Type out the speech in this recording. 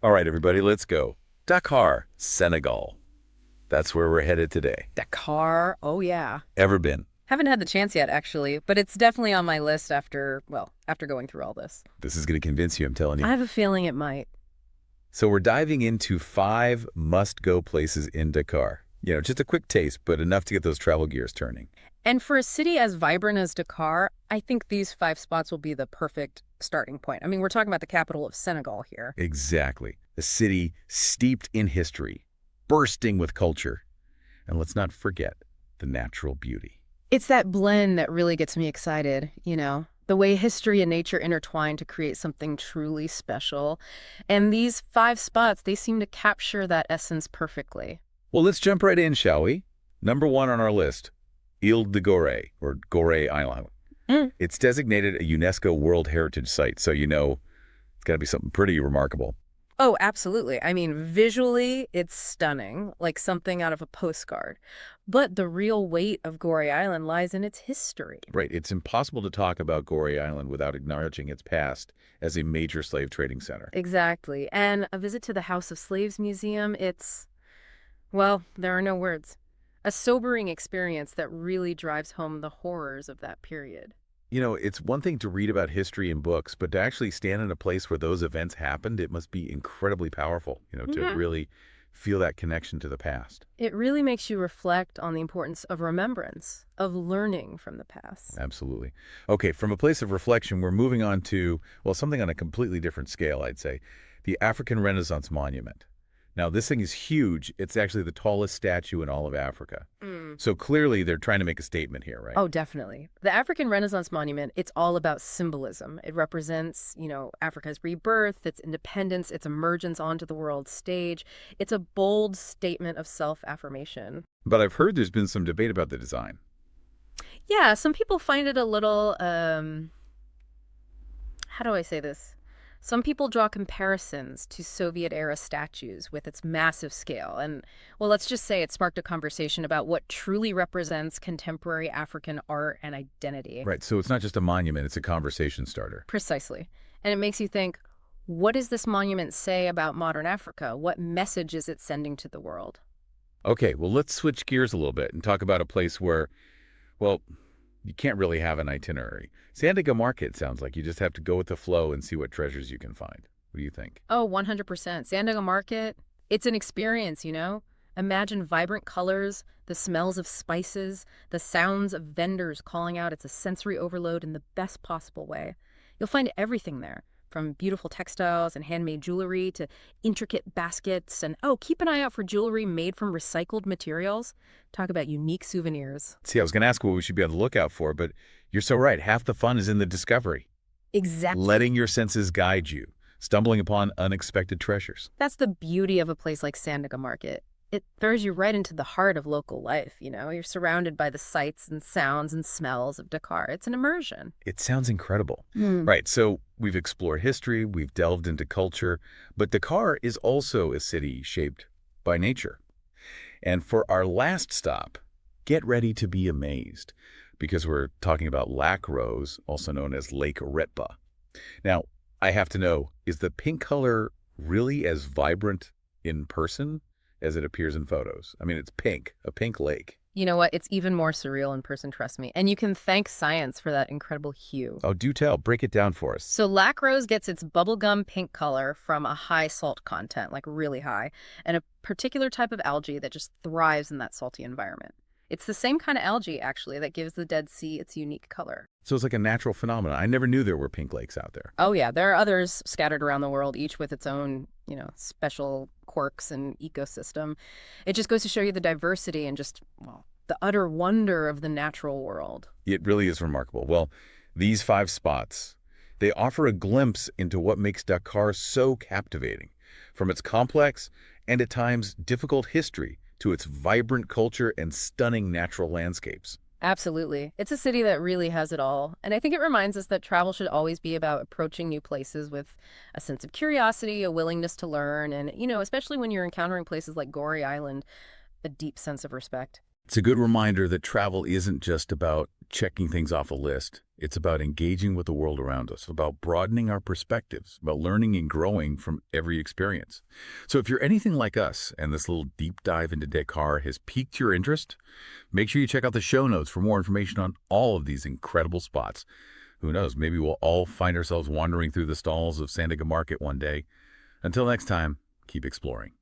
All right, everybody, let's go. Dakar, Senegal. That's where we're headed today. Dakar, oh yeah. Ever been? Haven't had the chance yet, actually, but it's definitely on my list after going through all this. This is going to convince you, I'm telling you. I have a feeling it might. So we're diving into 5 must-go places in Dakar. Just a quick taste, but enough to get those travel gears turning. And for a city as vibrant as Dakar, I think these 5 spots will be the perfect starting point. I mean, we're talking about the capital of Senegal here. Exactly. A city steeped in history, bursting with culture. And let's not forget the natural beauty. It's that blend that really gets me excited. The way history and nature intertwine to create something truly special. And these 5 spots, they seem to capture that essence perfectly. Well, let's jump right in, shall we? Number 1 on our list, Île de Gorée, or Gorée Island. Mm. It's designated a UNESCO World Heritage Site, so it's got to be something pretty remarkable. Oh, absolutely. I mean, visually, it's stunning, like something out of a postcard. But the real weight of Gorée Island lies in its history. Right, it's impossible to talk about Gorée Island without acknowledging its past as a major slave trading center. Exactly. And a visit to the House of Slaves Museum, well, there are no words. A sobering experience that really drives home the horrors of that period. It's one thing to read about history in books, but to actually stand in a place where those events happened, it must be incredibly powerful, to Yeah. really feel that connection to the past. It really makes you reflect on the importance of remembrance, of learning from the past. Absolutely. Okay, from a place of reflection, we're moving on to, well, something on a completely different scale, I'd say, the African Renaissance Monument. Now, this thing is huge. It's actually the tallest statue in all of Africa. Mm. So clearly, they're trying to make a statement here, right? Oh, definitely. The African Renaissance Monument, it's all about symbolism. It represents Africa's rebirth, its independence, its emergence onto the world stage. It's a bold statement of self-affirmation. But I've heard there's been some debate about the design. Yeah, some people find it a little, how do I say this? Some people draw comparisons to Soviet-era statues with its massive scale. And, well, let's just say it sparked a conversation about what truly represents contemporary African art and identity. Right, so it's not just a monument, it's a conversation starter. Precisely. And it makes you think, what does this monument say about modern Africa? What message is it sending to the world? Okay, well, let's switch gears a little bit and talk about a place where, well, you can't really have an itinerary. Sandaga Market sounds like you just have to go with the flow and see what treasures you can find. What do you think? Oh, 100%. Sandaga Market, it's an experience. Imagine vibrant colors, the smells of spices, the sounds of vendors calling out. It's a sensory overload in the best possible way. You'll find everything there, from beautiful textiles and handmade jewelry to intricate baskets. And oh, keep an eye out for jewelry made from recycled materials. Talk about unique souvenirs. See, I was going to ask what we should be on the lookout for, but you're so right. Half the fun is in the discovery. Exactly. Letting your senses guide you, stumbling upon unexpected treasures. That's the beauty of a place like Sandaga Market. It throws you right into the heart of local life. You're surrounded by the sights and sounds and smells of Dakar. It's an immersion. It sounds incredible. Mm. Right, so we've explored history, we've delved into culture, but Dakar is also a city shaped by nature. And for our last stop, get ready to be amazed, because we're talking about Lac Rose, also known as Lake Retba. Now, I have to know, is the pink color really as vibrant in person as it appears in photos? I mean, it's pink, a pink lake. You know what? It's even more surreal in person, trust me. And you can thank science for that incredible hue. Oh, do tell. Break it down for us. So Lac Rose gets its bubblegum pink color from a high salt content, like really high, and a particular type of algae that just thrives in that salty environment. It's the same kind of algae, actually, that gives the Dead Sea its unique color. So it's like a natural phenomenon. I never knew there were pink lakes out there. Oh, yeah. There are others scattered around the world, each with its own special quirks and ecosystem. It just goes to show you the diversity and well, the utter wonder of the natural world. It really is remarkable. Well, these 5 spots, they offer a glimpse into what makes Dakar so captivating, from its complex and at times difficult history to its vibrant culture and stunning natural landscapes. Absolutely. It's a city that really has it all. And I think it reminds us that travel should always be about approaching new places with a sense of curiosity, a willingness to learn, and especially when you're encountering places like Gorée Island, a deep sense of respect. It's a good reminder that travel isn't just about checking things off a list. It's about engaging with the world around us, about broadening our perspectives, about learning and growing from every experience. So if you're anything like us and this little deep dive into Dakar has piqued your interest, make sure you check out the show notes for more information on all of these incredible spots. Who knows, maybe we'll all find ourselves wandering through the stalls of Sandaga Market one day. Until next time, keep exploring.